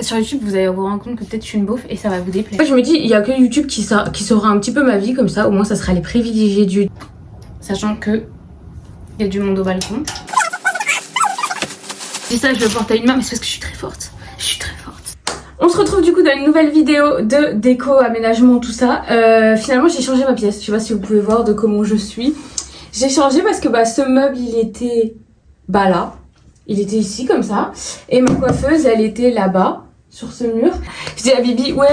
Sur YouTube, vous allez vous rendre compte que peut-être je suis une beauf et ça va vous déplaire. Moi, je me dis, il y a que YouTube qui saura un petit peu ma vie comme ça. Au moins, ça sera les privilégiés du... Sachant que il y a du monde au balcon. Et ça, je le porte à une main, mais c'est parce que je suis très forte. Je suis très forte. On se retrouve du coup dans une nouvelle vidéo de déco, aménagement, tout ça. Finalement, j'ai changé ma pièce. Je sais pas si vous pouvez voir de comment je suis. J'ai changé parce que ce meuble, il était là. Il était ici comme ça. Et ma coiffeuse, elle était là-bas. Sur ce mur. Je dis à Bibi, ouais,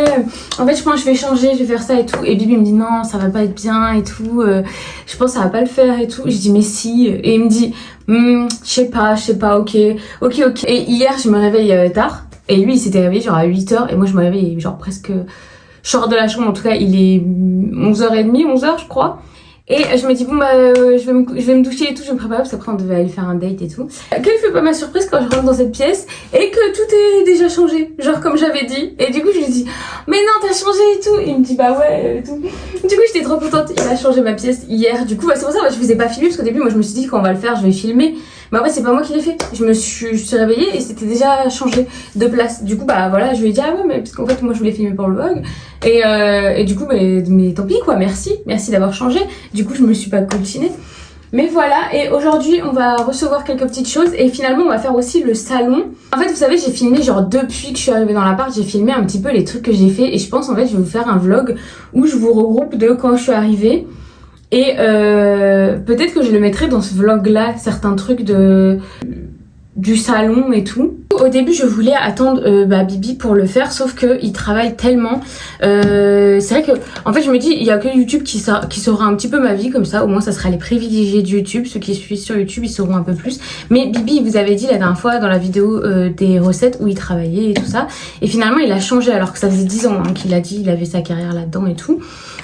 en fait je pense que je vais changer, je vais faire ça et tout. Et Bibi me dit non, ça va pas être bien et tout. Je pense que ça va pas le faire et tout. Je dis mais si. Et il me dit, je sais pas, ok. Et hier je me réveille tard. Et lui il s'était réveillé genre à 8h. Et moi je me réveille genre presque... Je sors de la chambre, en tout cas il est 11h30, 11h je crois. Et je me dis bon je vais me doucher et tout, je me prépare parce qu'après on devait aller faire un date et tout. Quelle fut pas ma surprise quand je rentre dans cette pièce et que tout est déjà changé, genre comme j'avais dit. Et du coup je lui dis mais non t'as changé et tout. Il me dit bah ouais et tout. Du coup j'étais trop contente, il a changé ma pièce hier. Du coup c'est pour ça je faisais pas filmer parce qu'au début moi je me suis dit quand on va le faire je vais filmer. Mais en fait c'est pas moi qui l'ai fait. Je suis réveillée et c'était déjà changé de place. Du coup voilà je lui ai dit ah ouais mais parce qu'en fait moi je voulais filmer pour le vlog. Et du coup mais tant pis quoi, merci d'avoir changé. Du coup je me suis pas coltinée. Mais voilà, et aujourd'hui on va recevoir quelques petites choses et finalement on va faire aussi le salon. En fait vous savez j'ai filmé genre depuis que je suis arrivée dans l'appart, j'ai filmé un petit peu les trucs que j'ai fait. Et je pense en fait je vais vous faire un vlog où je vous regroupe de quand je suis arrivée. Et peut-être que je le mettrai dans ce vlog là, certains trucs du salon et tout. Au début je voulais attendre Bibi pour le faire, sauf que il travaille tellement. C'est vrai que en fait je me dis il y a que YouTube qui saura un petit peu ma vie comme ça. Au moins ça sera les privilégiés de YouTube. Ceux qui suivent sur YouTube ils sauront un peu plus. Mais Bibi il vous avait dit la dernière fois dans la vidéo des recettes où il travaillait et tout ça. Et finalement il a changé alors que ça faisait 10 ans qu'il a dit il avait sa carrière là-dedans et tout.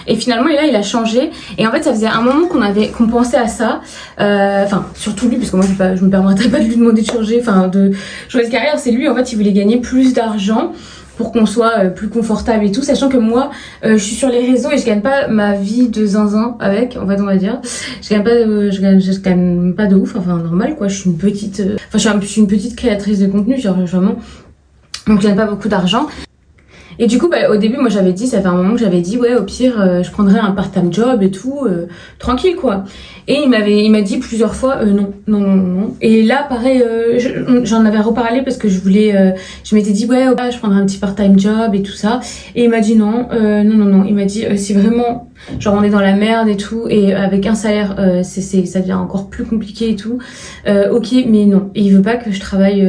Et finalement là il a changé. Et en fait ça faisait un moment qu'on pensait à ça. Enfin surtout lui parce que moi je me permettrais pas de lui demander de changer, de changer de carrière. C'est lui en fait il voulait gagner plus d'argent pour qu'on soit plus confortable et tout, sachant que moi je suis sur les réseaux et je gagne pas ma vie de zinzin avec, en fait on va dire. Je gagne pas de ouf, normal quoi. Je suis une petite je suis une petite créatrice de contenu genre vraiment. Donc je gagne pas beaucoup d'argent. Et du coup au début moi j'avais dit, ça fait un moment que j'avais dit ouais au pire je prendrais un part-time job et tout, tranquille quoi. Et il m'a dit plusieurs fois non. Et là pareil j'en avais reparlé parce que je m'étais dit ouais je prendrais un petit part-time job et tout ça. Et il m'a dit non. Il m'a dit si vraiment genre on est dans la merde et tout et avec un salaire ça devient encore plus compliqué et tout, ok mais non. Et il veut pas que je travaille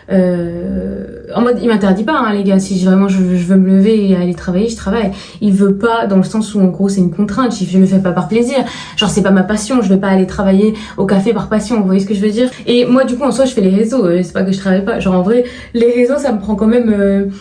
en mode il m'interdit pas hein, les gars, si vraiment je veux me lever et aller travailler je travaille. Il veut pas dans le sens où en gros c'est une contrainte, je le fais pas par plaisir, genre c'est pas ma passion, je vais pas aller travailler au café par passion, vous voyez ce que je veux dire. Et moi du coup en soi je fais les réseaux, c'est pas que je travaille pas, genre en vrai les réseaux ça me prend quand même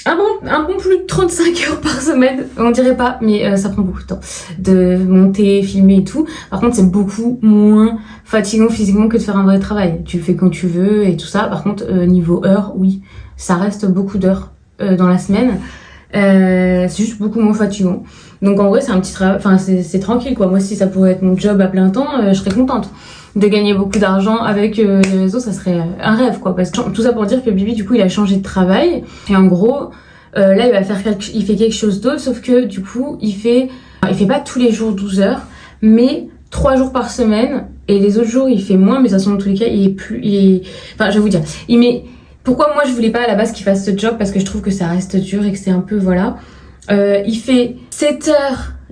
un bon plus de 35 heures par semaine, on dirait pas, mais ça prend beaucoup de temps de monter, filmer et tout. Par contre c'est beaucoup moins fatigant physiquement que de faire un vrai travail. Tu le fais quand tu veux et tout ça. Par contre niveau heures, oui, ça reste beaucoup d'heures dans la semaine. C'est juste beaucoup moins fatigant. Donc en vrai c'est un petit travail, c'est tranquille quoi. Moi si ça pourrait être mon job à plein temps, je serais contente. De gagner beaucoup d'argent avec les réseaux, ça serait un rêve quoi. Parce que tout ça pour dire que Bibi du coup il a changé de travail et en gros là il fait quelque chose d'autre, sauf que du coup il fait pas tous les jours 12 heures mais 3 jours par semaine et les autres jours il fait moins, mais de toute façon dans tous les cas je vais vous dire pourquoi moi je voulais pas à la base qu'il fasse ce job, parce que je trouve que ça reste dur et que c'est un peu il fait 7h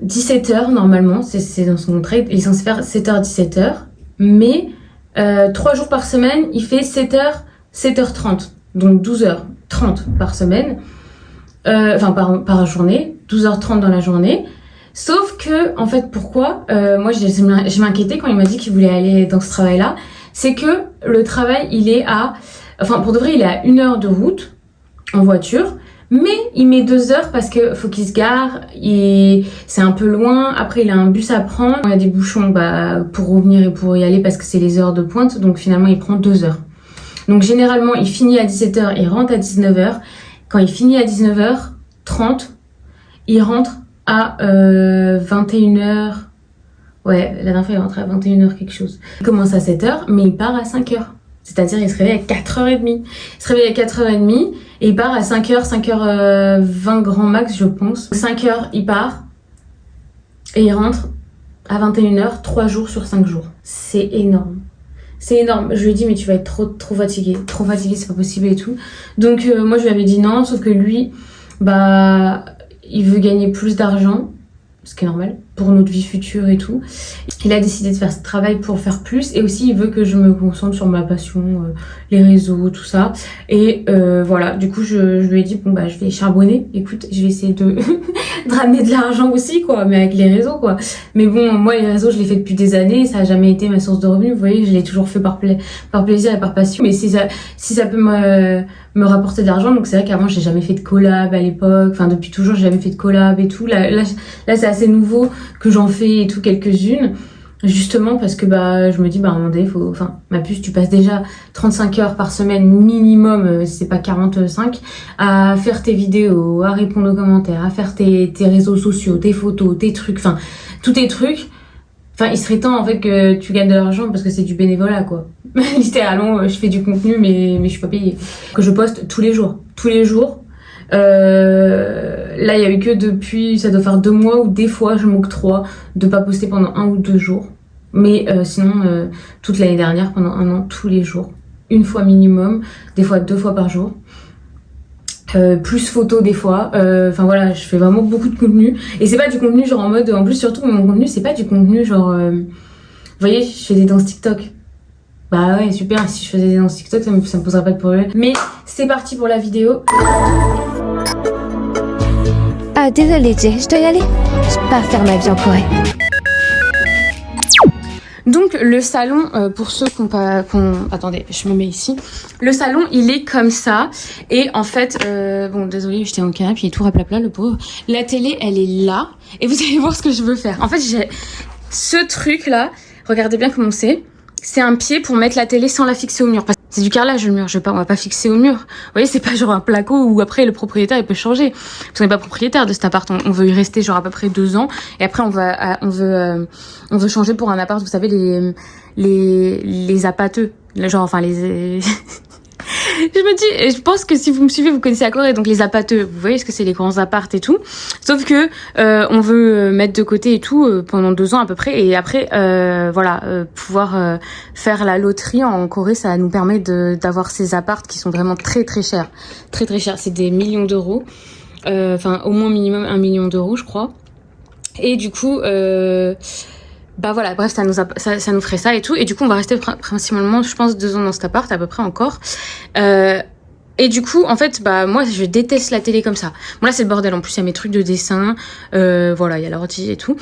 17h normalement, c'est dans son contrat, il est censé faire 7h 17h. Mais 3 jours par semaine, il fait 7h, 7h30. Donc 12h30 par semaine. Par journée. 12h30 dans la journée. Sauf que, en fait, pourquoi moi, je m'inquiétais quand il m'a dit qu'il voulait aller dans ce travail-là. C'est que le travail, il est pour de vrai, il est à 1 heure de route en voiture. Mais il met 2 heures parce que faut qu'il se gare, c'est un peu loin. Après il a un bus à prendre, il y a des bouchons pour revenir et pour y aller parce que c'est les heures de pointe. Donc finalement il prend 2 heures. Donc généralement il finit à 17h, il rentre à 19h. Quand il finit à 19h30, il rentre à 21h. Ouais, la dernière fois il rentre à 21h quelque chose. Il commence à 7h mais il part à 5h. C'est-à-dire, il se réveille à 4h30. Il se réveille à 4h30 et il part à 5h, 5h20 grand max, je pense. 5h, il part et il rentre à 21h, 3 jours sur 5 jours. C'est énorme. C'est énorme. Je lui ai dit, mais tu vas être trop fatigué. Trop fatigué, c'est pas possible et tout. Donc, moi, je lui avais dit non, sauf que lui, bah, il veut gagner plus d'argent, ce qui est normal, pour notre vie future et tout. Il a décidé de faire ce travail pour faire plus et aussi il veut que je me concentre sur ma passion, les réseaux, tout ça. Et voilà, du coup je lui ai dit bon bah je vais charbonner, écoute, je vais essayer de ramener de l'argent aussi quoi, mais avec les réseaux quoi. Mais bon, moi les réseaux je l'ai fait depuis des années, ça a jamais été ma source de revenus, vous voyez, je l'ai toujours fait par plaisir et par passion. Mais si ça peut me rapporter de l'argent, donc c'est vrai qu'avant j'ai jamais fait de collab à l'époque, enfin depuis toujours j'ai jamais fait de collab et tout. Là c'est assez nouveau que j'en fais et tout, quelques-unes, justement parce que bah je me dis bah à un moment donné ma puce, tu passes déjà 35 heures par semaine minimum, si c'est pas 45, à faire tes vidéos, à répondre aux commentaires, à faire tes réseaux sociaux, tes photos, tes trucs, enfin tous tes trucs. Enfin, il serait temps en fait que tu gagnes de l'argent parce que c'est du bénévolat quoi. Littéralement, je fais du contenu mais je suis pas payée. Que je poste tous les jours. Là, il y a eu que depuis, ça doit faire 2 mois où des fois je m'octroie de pas poster pendant 1 ou 2 jours. Mais sinon, toute l'année dernière, pendant 1 an, tous les jours. 1 fois minimum, des fois 2 fois par jour. Plus photos des fois. Enfin voilà, je fais vraiment beaucoup de contenu. Et c'est pas du contenu genre en mode... En plus, surtout, mon contenu, c'est pas du contenu genre... vous voyez, je fais des danses TikTok. Bah ouais, super, si je faisais des danses TikTok, ça me poserait pas de problème. Mais c'est parti pour la vidéo. Ah, désolée Jay, je dois y aller. Je pars faire ma vie en Corée. Donc le salon, pour ceux qui ont pas... Attendez, je me mets ici. Le salon, il est comme ça. Et en fait, bon, désolée, j'étais en canapé, il est tout raplapla, le pauvre. La télé, elle est là. Et vous allez voir ce que je veux faire. En fait, j'ai ce truc-là. Regardez bien comment c'est. C'est un pied pour mettre la télé sans la fixer au mur. C'est du carrelage le mur, on va pas fixer au mur. Vous voyez, c'est pas genre un placo où après le propriétaire il peut changer. Parce qu'on n'est pas propriétaire de cet appart, on veut y rester genre à peu près 2 ans. Et après on veut changer pour un appart, vous savez, les appâteux. Genre, enfin les... Je me dis, je pense que si vous me suivez, vous connaissez la Corée, donc les appâteux, vous voyez ce que c'est, les grands apparts et tout. Sauf que on veut mettre de côté et tout pendant 2 ans à peu près, et après pouvoir faire la loterie en Corée, ça nous permet d'avoir ces apparts qui sont vraiment très très chers, très très chers. C'est des millions d'euros, enfin au moins minimum 1 million d'euros, je crois. Et du coup. Bah voilà, bref, ça nous ferait ça et tout. Et du coup, on va rester principalement, je pense, 2 ans dans cet appart, à peu près encore. Et du coup, en fait, bah moi, je déteste la télé comme ça. Bon, là, c'est le bordel. En plus, il y a mes trucs de dessin. Voilà, il y a l'ordi et tout.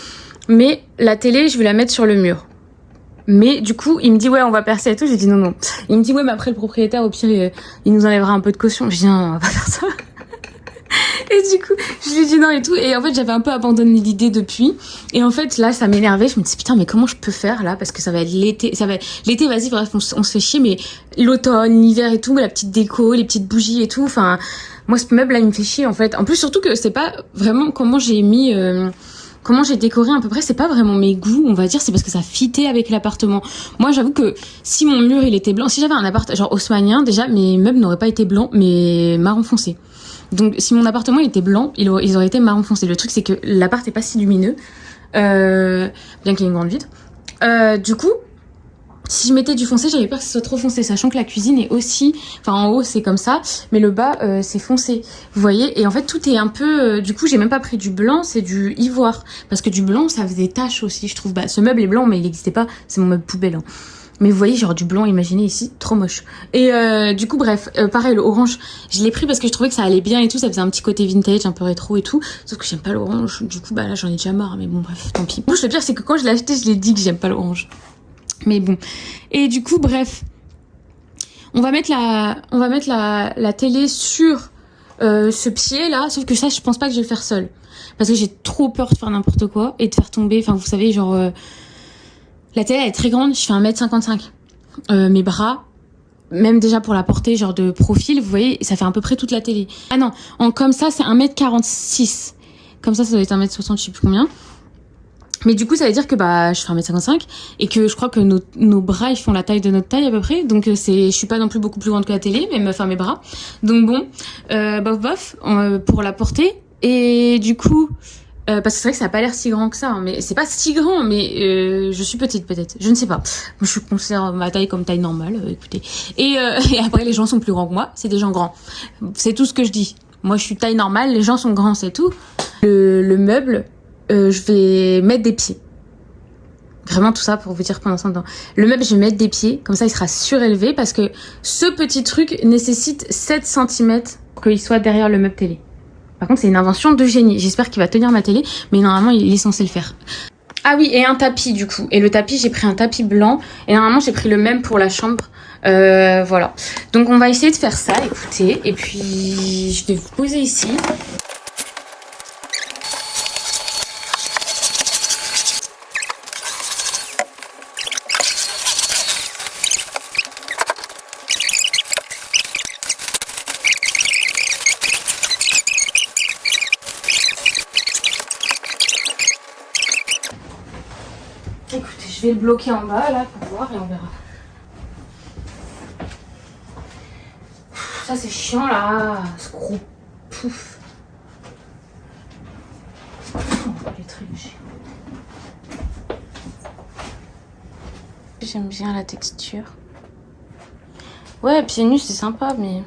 Mais la télé, je vais la mettre sur le mur. Mais du coup, il me dit, ouais, on va percer et tout. J'ai dit non. Il me dit, ouais, mais après, le propriétaire, au pire, il nous enlèvera un peu de caution. Je dis, non, on va pas faire ça. Et du coup, je lui ai dit non et tout. Et en fait, j'avais un peu abandonné l'idée depuis. Et en fait, là, ça m'énervait. Je me dis, putain, mais comment je peux faire là? Parce que ça va être l'été. L'été, vas-y, bref, on se fait chier. Mais l'automne, l'hiver et tout, la petite déco, les petites bougies et tout. Enfin, moi, ce meuble-là, il me fait chier, en fait. En plus, surtout que c'est pas vraiment comment j'ai mis... comment j'ai décoré à peu près, c'est pas vraiment mes goûts, on va dire, c'est parce que ça fitait avec l'appartement. Moi, j'avoue que si mon mur, il était blanc, si j'avais un appart genre haussmannien, déjà, mes meubles n'auraient pas été blancs, mais marron foncé. Donc, si mon appartement était blanc, ils auraient été marron foncé. Le truc, c'est que l'appart est pas si lumineux, bien qu'il y ait une grande vitre. Du coup, si je mettais du foncé, j'avais peur que ce soit trop foncé, sachant que la cuisine est aussi... Enfin, en haut, c'est comme ça, mais le bas, c'est foncé. Vous voyez? Et en fait, tout est un peu... du coup, j'ai même pas pris du blanc, c'est du ivoire. Parce que du blanc, ça faisait des taches aussi, je trouve. Bah, ce meuble est blanc, mais il n'existait pas. C'est mon meuble poubelle, hein. Mais vous voyez, genre du blanc, imaginez ici, trop moche. Et du coup, bref, pareil, le orange, je l'ai pris parce que je trouvais que ça allait bien et tout, ça faisait un petit côté vintage, un peu rétro et tout. Sauf que j'aime pas l'orange, du coup, bah là, j'en ai déjà marre, mais bon, bref, tant pis. Moi, le pire, c'est que quand je l'ai acheté, je l'ai dit que j'aime pas l'orange. Mais bon. Et du coup, bref, on va mettre la télé sur ce pied là, sauf que ça, je pense pas que je vais le faire seule. Parce que j'ai trop peur de faire n'importe quoi et de faire tomber, enfin, vous savez, genre... la télé, elle est très grande, je fais 1m55. Mes bras, même déjà pour la porter, genre de profil, vous voyez, ça fait à peu près toute la télé. Ah non, comme ça, c'est 1m46. Comme ça doit être 1m60, je sais plus combien. Mais du coup, ça veut dire que bah, je fais 1m55 et que je crois que nos bras, ils font la taille de notre taille à peu près. Donc, je suis pas non plus beaucoup plus grande que la télé, même, enfin, mes bras. Donc bon, pour la porter. Et du coup, parce que c'est vrai que ça a pas l'air si grand que ça, hein, mais c'est pas si grand, mais je suis petite peut-être, je ne sais pas. Moi, je considère ma taille comme taille normale, écoutez. Et après, les gens sont plus grands que moi, c'est des gens grands. C'est tout ce que je dis. Moi, je suis taille normale, les gens sont grands, c'est tout. Le meuble, je vais mettre des pieds. Vraiment tout ça pour vous dire pendant 5 ans. Le meuble, je vais mettre des pieds, comme ça il sera surélevé parce que ce petit truc nécessite 7 cm pour qu'il soit derrière le meuble télé. Par contre, c'est une invention de génie. J'espère qu'il va tenir ma télé, mais normalement, il est censé le faire. Ah oui, et un tapis du coup. Et le tapis, j'ai pris un tapis blanc. Et normalement, j'ai pris le même pour la chambre. Voilà. Donc, on va essayer de faire ça, écoutez. Et puis, je vais vous poser ici. Écoutez, je vais le bloquer en bas là pour voir et on verra. Ça c'est chiant là, ce gros pouf. Oh, il est très léger. J'aime bien la texture. Ouais, pieds nus c'est sympa, mais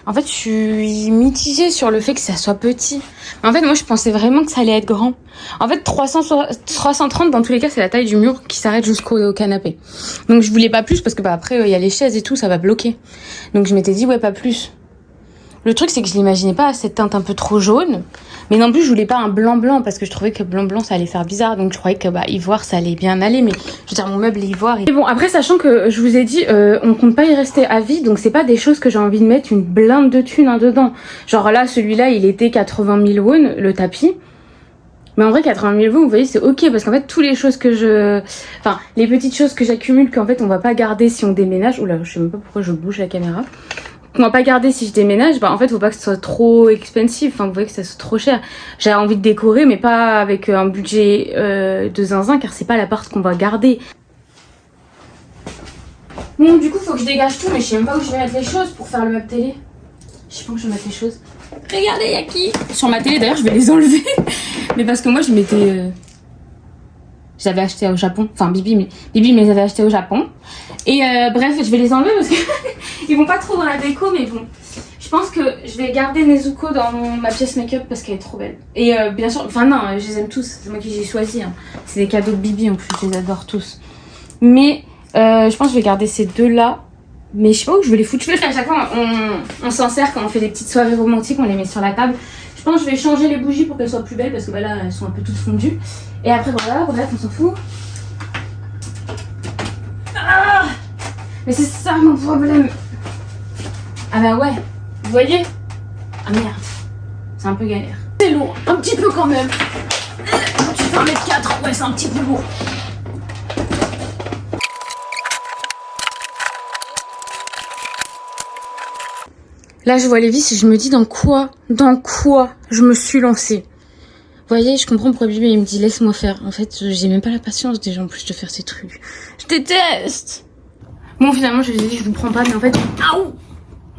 en fait je suis mitigée sur le fait que ça soit petit. Mais en fait moi je pensais vraiment que ça allait être grand. En fait 330 dans tous les cas c'est la taille du mur qui s'arrête jusqu'au canapé. Donc je voulais pas plus parce que bah après il y a les chaises et tout, ça va bloquer. Donc je m'étais dit ouais pas plus. Le truc c'est que je l'imaginais pas à cette teinte un peu trop jaune. Mais non plus je voulais pas un blanc parce que je trouvais que blanc ça allait faire bizarre. Donc je croyais que bah ivoire ça allait bien aller. Mais je veux dire mon meuble est ivoire. Et bon après sachant que je vous ai dit on compte pas y rester à vie. Donc c'est pas des choses que j'ai envie de mettre une blinde de thunes dedans. Genre là celui-là il était 80 000 won le tapis. Mais en vrai 80 000 won vous voyez c'est ok. Parce qu'en fait toutes les choses que enfin les petites choses que j'accumule qu'en fait on va pas garder si on déménage. Oula je sais même pas pourquoi je bouge la caméra. On va pas garder si je déménage, bah en fait faut pas que ce soit trop expensive, enfin vous voyez que ça soit trop cher. J'ai envie de décorer mais pas avec un budget de zinzin car c'est pas l'appart qu'on va garder. Bon du coup faut que je dégage tout mais je sais même pas où je vais mettre les choses pour faire le meuble télé. Je sais pas où je vais mettre les choses. Regardez y'a qui sur ma télé d'ailleurs je vais les enlever. Mais parce que moi je m'étais... Je les avais achetés au Japon, enfin Bibi me les avait achetés au Japon. Et bref, je vais les enlever parce que ils vont pas trop dans la déco, mais bon. Je pense que je vais garder Nezuko dans ma pièce make-up parce qu'elle est trop belle. Et bien sûr, enfin non, je les aime tous, c'est moi qui les ai choisis. Hein. C'est des cadeaux de Bibi en plus, je les adore tous. Mais je pense que je vais garder ces deux-là. Mais je sais pas où je vais les foutre. Je fais à chaque fois, on s'en sert quand on fait des petites soirées romantiques, on les met sur la table. Je pense que je vais changer les bougies pour qu'elles soient plus belles parce que bah là, elles sont un peu toutes fondues. Et après voilà, bref, on s'en fout. Ah mais c'est ça mon problème. Ah bah ouais, vous voyez? Ah merde, c'est un peu galère. C'est lourd, un petit peu quand même. Tu fais 1m4, ouais c'est un petit peu lourd. Là je vois les vis et je me dis dans quoi je me suis lancée. Vous voyez, je comprends pourquoi Bibi il me dit laisse-moi faire. En fait, j'ai même pas la patience déjà en plus de faire ces trucs. Je déteste. Bon, finalement, je vous ai dit, je vous prends pas, mais en fait, aouh!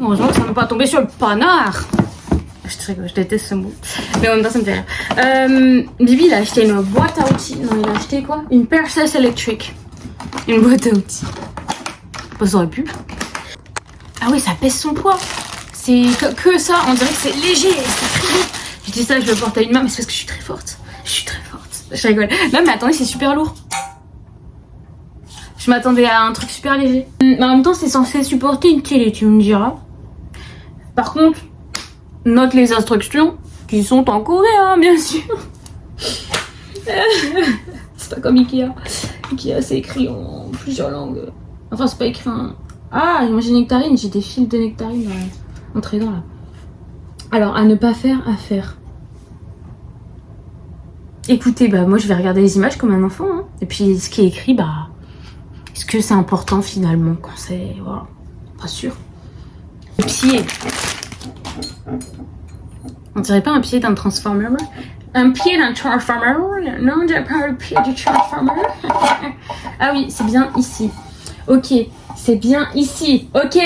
Heureusement que ça n'est pas tombé sur le panard. Je déteste ce mot. Mais en même temps, ça me fait rire. Bibi, il a acheté une boîte à outils. Non, il a acheté quoi? Une perceuse électrique. Une boîte à outils. Bah, ça aurait pu. Ah oui, ça pèse son poids. C'est que ça, on dirait que c'est léger, c'est très lourd. Je dis ça, je le porte à une main, mais c'est parce que je suis très forte. Je suis très forte. Je rigole. Non, mais attendez, c'est super lourd. Je m'attendais à un truc super léger. Mais en même temps, c'est censé supporter une télé, tu me diras. Par contre, note les instructions qui sont en coréen, bien sûr. C'est pas comme Ikea. Ikea, c'est écrit en plusieurs langues. Enfin, c'est pas écrit en... Ah, moi j'ai nectarine, j'ai des fils de nectarine entre les dents là. Alors, à ne pas faire, à faire. Écoutez, bah moi je vais regarder les images comme un enfant. Hein. Et puis ce qui est écrit, bah... Est-ce que c'est important finalement quand c'est... Voilà, pas sûr. Le pied. On dirait pas un pied d'un Transformer. Un pied d'un Transformer. Non, j'ai pas le pied du Transformer. Ah oui, c'est bien ici. Ok, c'est bien ici. Ok.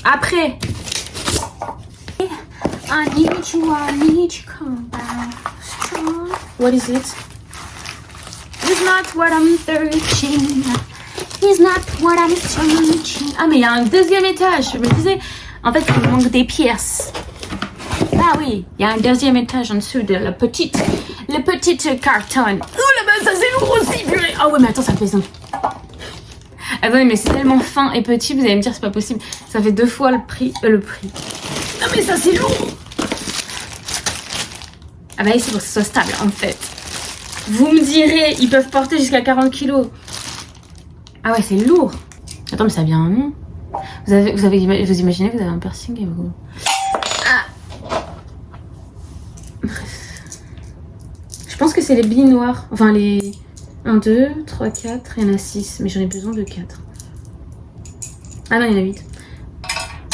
Après. I need you come back strong. What is it? It's not what I'm searching. It's not what I'm searching. Ah mais il y a un deuxième étage. Je me disais, en fait il manque des pièces. Ah oui, il y a un deuxième étage en dessous de le petit carton. Oh là-bas, ça c'est lourd aussi, purée. Ah ouais mais attends, ça pèse un. Attendez, mais c'est tellement fin et petit, vous allez me dire c'est pas possible. Ça fait 2 fois le prix. Non mais ça c'est lourd. Ah bah c'est pour que ce soit stable en fait. Vous me direz, ils peuvent porter jusqu'à 40 kilos. Ah ouais, c'est lourd. Attends, mais ça a bien un nom. Vous imaginez que vous avez un piercing et vous... Ah. Bref. Je pense que c'est les billes noires. Enfin, les 1, 2, 3, 4. Il y en a 6. Mais j'en ai besoin de 4. Ah non, il y en a 8.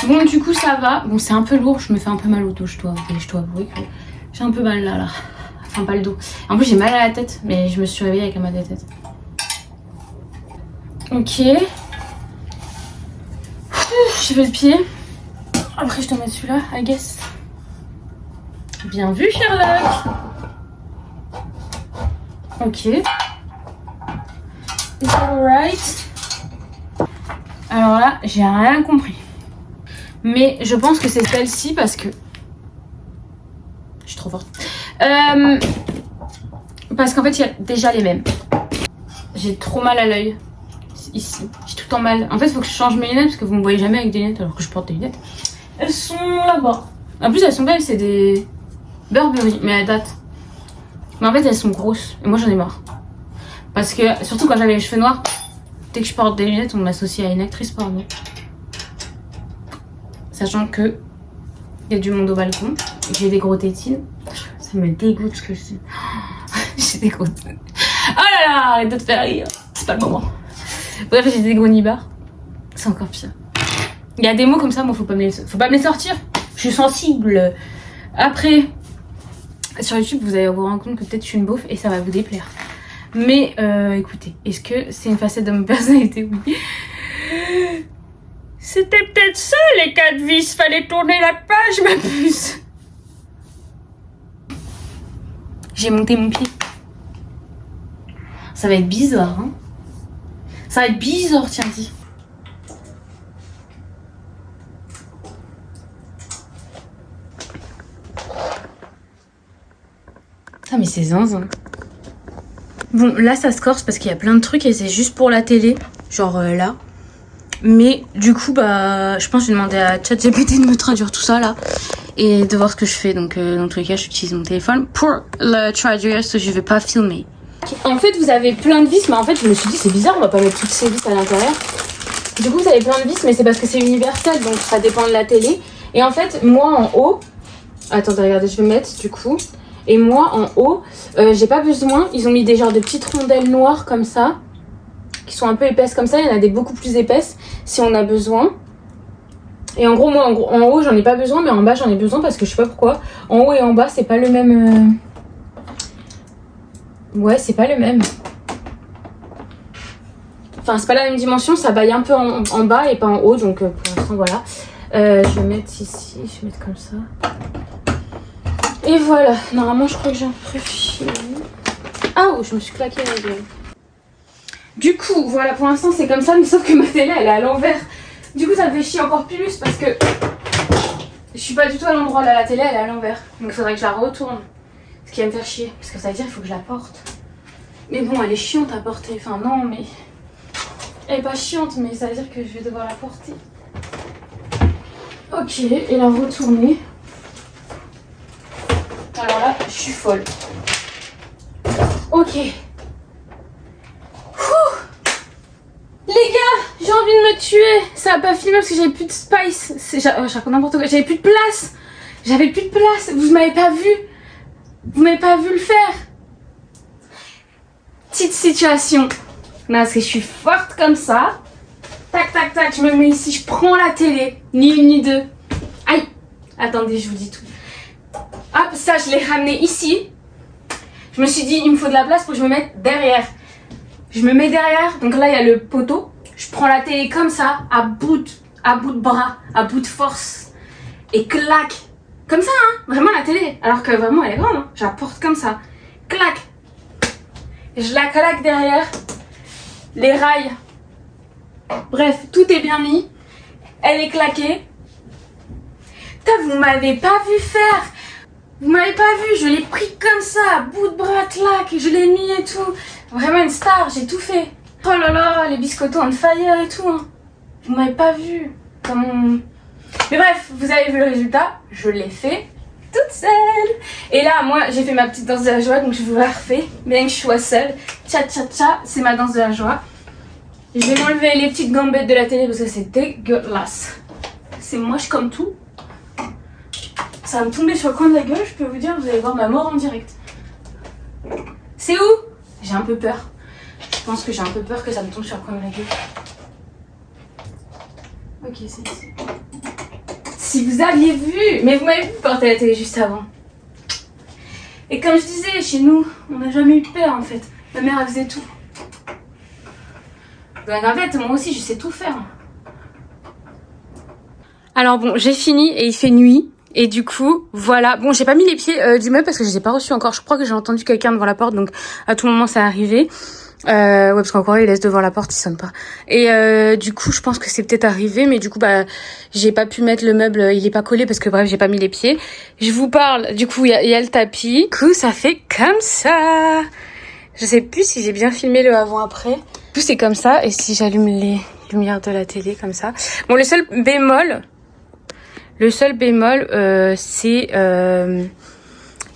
Bon, du coup, ça va. Bon, c'est un peu lourd. Je me fais un peu mal au dos, je dois avouer que j'ai un peu mal là. Enfin, pas le dos. En plus, j'ai mal à la tête. Mais je me suis réveillée avec un mal de tête. Ok. J'ai fait le pied. Après, je te mets celui-là, I guess. Bien vu, Sherlock. Ok. Is that alright? Alors là, j'ai rien compris. Mais je pense que c'est celle-ci parce que... Je suis trop forte. Parce qu'en fait, il y a déjà les mêmes. J'ai trop mal à l'œil. Ici, j'ai tout le temps mal. En fait, il faut que je change mes lunettes parce que vous me voyez jamais avec des lunettes alors que je porte des lunettes. Elles sont là-bas. En plus, elles sont belles, c'est des Burberry, mais elles datent. Mais en fait, elles sont grosses et moi j'en ai marre. Parce que, surtout quand j'avais les cheveux noirs, dès que je porte des lunettes, on m'associe à une actrice porno. Sachant que il y a du monde au balcon, j'ai des gros tétines. Ça me dégoûte ce que je dis. J'ai des gros tétines. Oh là là, arrête de te faire rire. C'est pas le moment. Bref, j'ai des gros nibards. C'est encore pire. Il y a des mots comme ça, moi faut pas me les sortir. Je suis sensible. Après, sur YouTube, vous allez vous rendre compte que peut-être je suis une beauf et ça va vous déplaire. Mais écoutez, est-ce que c'est une facette de ma personnalité? Oui. C'était peut-être ça les 4 vis. Fallait tourner la page, ma puce. J'ai monté mon pied. Ça va être bizarre, hein. Ça va être bizarre, tiens, dis. Ah, mais c'est zinzin. Bon, là, ça se corse parce qu'il y a plein de trucs et c'est juste pour la télé. Genre là. Mais du coup, bah, je pense que je vais demander à ChatGPT de me traduire tout ça, là. Et de voir ce que je fais. Donc, dans tous les cas, j'utilise mon téléphone pour le traduire parce que je vais pas filmer. En fait, vous avez plein de vis, mais en fait, je me suis dit, c'est bizarre, on va pas mettre toutes ces vis à l'intérieur. Du coup, vous avez plein de vis, mais c'est parce que c'est universel, donc ça dépend de la télé. Et en fait, moi en haut, attendez, regardez, je vais mettre du coup. Et moi en haut, j'ai pas besoin. Ils ont mis des genres de petites rondelles noires comme ça, qui sont un peu épaisses comme ça. Il y en a des beaucoup plus épaisses si on a besoin. Et en gros, moi en haut, j'en ai pas besoin, mais en bas, j'en ai besoin parce que je sais pas pourquoi. En haut et en bas, c'est pas le même. Ouais, c'est pas le même. Enfin, c'est pas la même dimension, ça baille un peu en bas et pas en haut, donc pour l'instant, voilà. Je vais mettre ici, je vais mettre comme ça. Et voilà, normalement, je crois que j'ai un peu fini. Ah, oh, je me suis claqué la gueule. Du coup, voilà, pour l'instant, c'est comme ça, mais sauf que ma télé, elle est à l'envers. Du coup, ça me fait chier encore plus parce que je suis pas du tout à l'endroit là, la télé, elle est à l'envers. Donc, il faudrait que je la retourne. Ce qui va me faire chier, parce que ça veut dire qu'il faut que je la porte. Mais bon, elle est chiante à porter. Enfin, non, mais... Elle est pas chiante, mais ça veut dire que je vais devoir la porter. Ok, et la retourner. Alors là, je suis folle. Ok. Les gars, j'ai envie de me tuer. Ça a pas filmé parce que j'avais plus de spice. Je raconte n'importe quoi. J'avais plus de place. J'avais plus de place. Vous m'avez pas vu. Vous m'avez pas vu le faire. Petite situation. Non, parce que je suis forte comme ça. Tac, tac, tac. Je me mets ici. Je prends la télé. Ni une ni deux. Aïe. Attendez, je vous dis tout. Hop, ça, je l'ai ramené ici. Je me suis dit, il me faut de la place pour que je me mette derrière. Je me mets derrière, donc là, il y a le poteau. Je prends la télé comme ça, à bout de bras, à bout de force. Et clac. Comme ça, hein, vraiment la télé. Alors que vraiment, elle est grande, hein. Je la porte comme ça. Clac. Je la claque derrière. Les rails. Bref, tout est bien mis. Elle est claquée. Putain, vous m'avez pas vu faire. Vous m'avez pas vu, je l'ai pris comme ça, à bout de bras, clac, je l'ai mis et tout. Vraiment une star, j'ai tout fait. Oh là là, les biscottos on fire et tout. Hein. Vous m'avez pas vu. Mais bref, vous avez vu le résultat. Je l'ai fait toute seule. Et là, moi, j'ai fait ma petite danse de la joie, donc je vous la refais. Bien que je sois seule. Tcha-tcha-tcha, c'est ma danse de la joie. Je vais m'enlever les petites gambettes de la télé parce que c'est dégueulasse. C'est moche comme tout. Ça va me tomber sur le coin de la gueule, je peux vous dire, vous allez voir ma mort en direct. C'est où? J'ai un peu peur. Je pense que j'ai un peu peur que ça me tombe sur le coin de la gueule. Ok, c'est ici. Si vous aviez vu, mais vous m'avez vu porter la télé juste avant. Et comme je disais, chez nous, on n'a jamais eu de peur en fait. Ma mère elle faisait tout. Donc en fait, moi aussi je sais tout faire. Alors bon, j'ai fini et il fait nuit. Et du coup, voilà. Bon, j'ai pas mis les pieds du meuble parce que je les ai pas reçus encore. Je crois que j'ai entendu quelqu'un devant la porte, donc à tout moment ça arrivé. Ouais, parce qu'encore il laisse devant la porte, il sonne pas. Et du coup, je pense que c'est peut-être arrivé, mais du coup, bah, j'ai pas pu mettre le meuble, il est pas collé parce que bref, j'ai pas mis les pieds. Je vous parle, du coup, il y a le tapis. Du coup, ça fait comme ça. Je sais plus si j'ai bien filmé le avant-après. Du coup, c'est comme ça. Et si j'allume les lumières de la télé comme ça. Bon, le seul bémol, c'est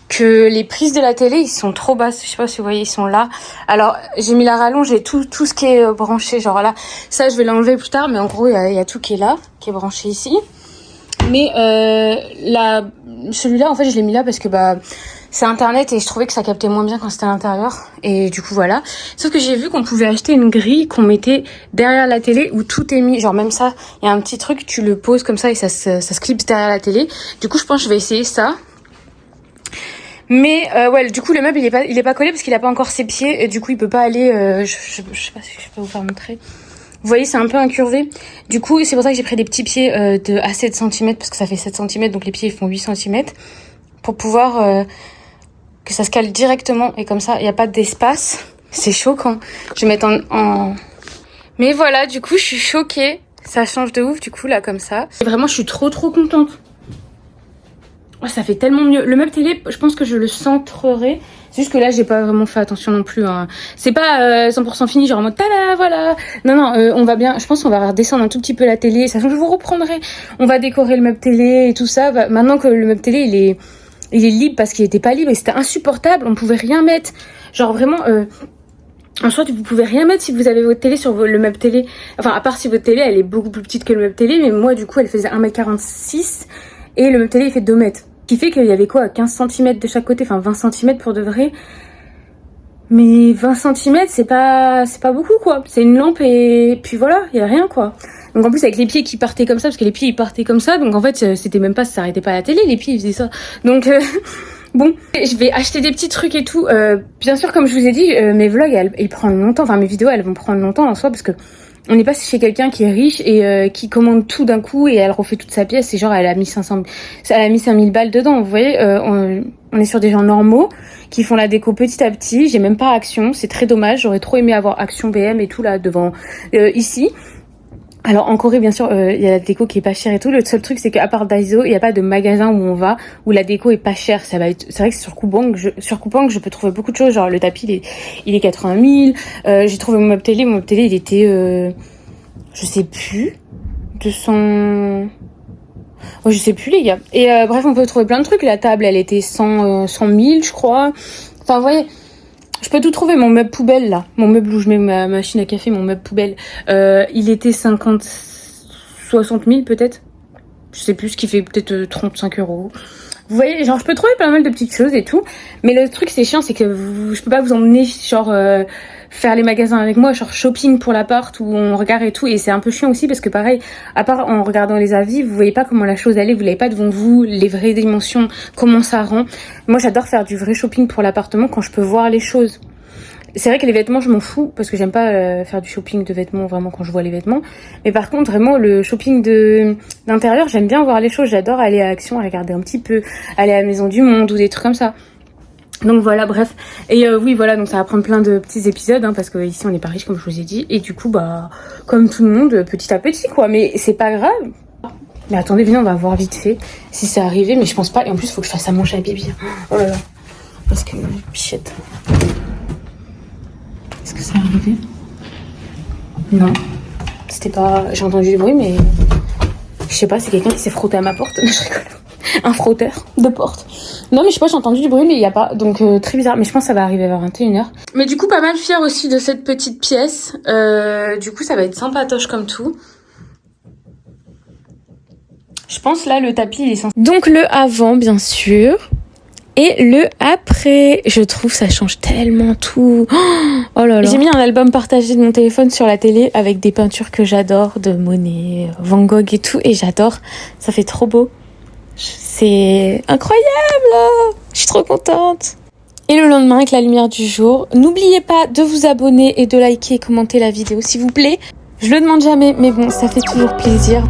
que les prises de la télé, ils sont trop basses. Je sais pas si vous voyez, ils sont là. Alors, j'ai mis la rallonge et tout ce qui est branché. Genre là, ça, je vais l'enlever plus tard. Mais en gros, il y a tout qui est là, qui est branché ici. Mais celui-là, en fait, je l'ai mis là parce que bah c'est internet et je trouvais que ça captait moins bien quand c'était à l'intérieur. Et du coup, voilà. Sauf que j'ai vu qu'on pouvait acheter une grille qu'on mettait derrière la télé où tout est mis. Genre même ça, il y a un petit truc, tu le poses comme ça et ça se clipse derrière la télé. Du coup, je pense que je vais essayer ça. Mais ouais, du coup, le meuble, il est pas collé parce qu'il a pas encore ses pieds. Et du coup, il peut pas aller... je sais pas si je peux vous faire montrer. Vous voyez, c'est un peu incurvé. Du coup, c'est pour ça que j'ai pris des petits pieds à 7 cm parce que ça fait 7 cm. Donc les pieds, ils font 8 cm. Pour pouvoir... que ça se cale directement et comme ça il n'y a pas d'espace. C'est choquant. Je vais mettre en... Mais voilà, du coup je suis choquée. Ça change de ouf du coup là comme ça. Et vraiment je suis trop contente. Oh, ça fait tellement mieux. Le meuble télé, je pense que je le centrerai. C'est juste que là j'ai pas vraiment fait attention non plus. Hein. C'est pas 100% fini genre en mode tada voilà. Non, on va bien. Je pense qu'on va redescendre un tout petit peu la télé. Ça, je vous reprendrai. On va décorer le meuble télé et tout ça. Maintenant que le meuble télé il est libre parce qu'il était pas libre et c'était insupportable, on pouvait rien mettre. Genre vraiment, en soit vous pouvez rien mettre si vous avez votre télé sur le meuble télé. Enfin, à part si votre télé elle est beaucoup plus petite que le meuble télé, mais moi du coup elle faisait 1m46 et le meuble télé il fait 2 mètres. Ce qui fait qu'il y avait quoi, 15 cm de chaque côté, enfin 20 cm pour de vrai. Mais 20 cm c'est pas beaucoup quoi. C'est une lampe et puis voilà, il y a rien quoi. Donc en plus avec les pieds qui partaient comme ça, parce que les pieds ils partaient comme ça, donc en fait c'était même pas, ça s'arrêtait pas à la télé, les pieds ils faisaient ça. Donc bon, je vais acheter des petits trucs et tout. Bien sûr comme je vous ai dit, mes vlogs ils prennent longtemps, enfin mes vidéos elles vont prendre longtemps en soi parce que on n'est pas chez quelqu'un qui est riche et qui commande tout d'un coup et elle refait toute sa pièce et genre elle a mis 5000 balles dedans, vous voyez. On est sur des gens normaux qui font la déco petit à petit. J'ai même pas Action, c'est très dommage, j'aurais trop aimé avoir Action BM et tout là devant ici. Alors en Corée bien sûr il y a la déco qui est pas chère et tout. Le seul truc c'est qu'à part Daiso il n'y a pas de magasin où on va où la déco est pas chère. C'est vrai que sur Coupang je peux trouver beaucoup de choses. Genre le tapis il est 80 000. J'ai trouvé mon meuble télé il était je sais plus 200. Oh, je sais plus les gars. Et bref on peut trouver plein de trucs. La table elle était 100 000 je crois. Enfin vous voyez. Je peux tout trouver, mon meuble poubelle là, mon meuble où je mets ma machine à café, mon meuble poubelle, il était 60 000 peut-être, je sais plus, ce qui fait peut-être 35 euros. Vous voyez, genre je peux trouver pas mal de petites choses et tout, mais le truc c'est chiant, c'est que je peux pas vous emmener genre faire les magasins avec moi, genre shopping pour l'appart où on regarde et tout. Et c'est un peu chiant aussi parce que pareil, à part en regardant les avis, vous voyez pas comment la chose elle est, vous l'avez pas devant vous, les vraies dimensions, comment ça rend. Moi j'adore faire du vrai shopping pour l'appartement quand je peux voir les choses. C'est vrai que les vêtements, je m'en fous parce que j'aime pas faire du shopping de vêtements vraiment quand je vois les vêtements. Mais par contre, vraiment, le shopping d'intérieur, j'aime bien voir les choses. J'adore aller à Action, regarder un petit peu, aller à la Maison du Monde ou des trucs comme ça. Donc voilà, bref. Et oui, voilà, donc ça va prendre plein de petits épisodes hein, parce que ici on est pas riche comme je vous ai dit. Et du coup, bah, comme tout le monde, petit à petit quoi. Mais c'est pas grave. Mais attendez, venez, on va voir vite fait si c'est arrivé. Mais je pense pas. Et en plus, il faut que je fasse à manger à Bibi. Oh là là. Parce que bichette. Est-ce que c'est arrivé? Non. C'était pas... J'ai entendu du bruit, mais... Je sais pas, c'est quelqu'un qui s'est frotté à ma porte. Je rigole. Un frotteur de porte. Non, mais je sais pas, j'ai entendu du bruit, mais il y a pas... Donc, très bizarre. Mais je pense que ça va arriver vers 21h. Mais du coup, pas mal fière aussi de cette petite pièce. Du coup, ça va être sympatoche comme tout. Je pense, là, le tapis, il est censé... Donc, le avant, bien sûr. Et le après, je trouve ça change tellement tout. Oh là là. J'ai mis un album partagé de mon téléphone sur la télé avec des peintures que j'adore, de Monet, Van Gogh et tout. Et j'adore, ça fait trop beau. C'est incroyable. Je suis trop contente. Et le lendemain, avec la lumière du jour, n'oubliez pas de vous abonner et de liker et commenter la vidéo s'il vous plaît. Je le demande jamais, mais bon, ça fait toujours plaisir.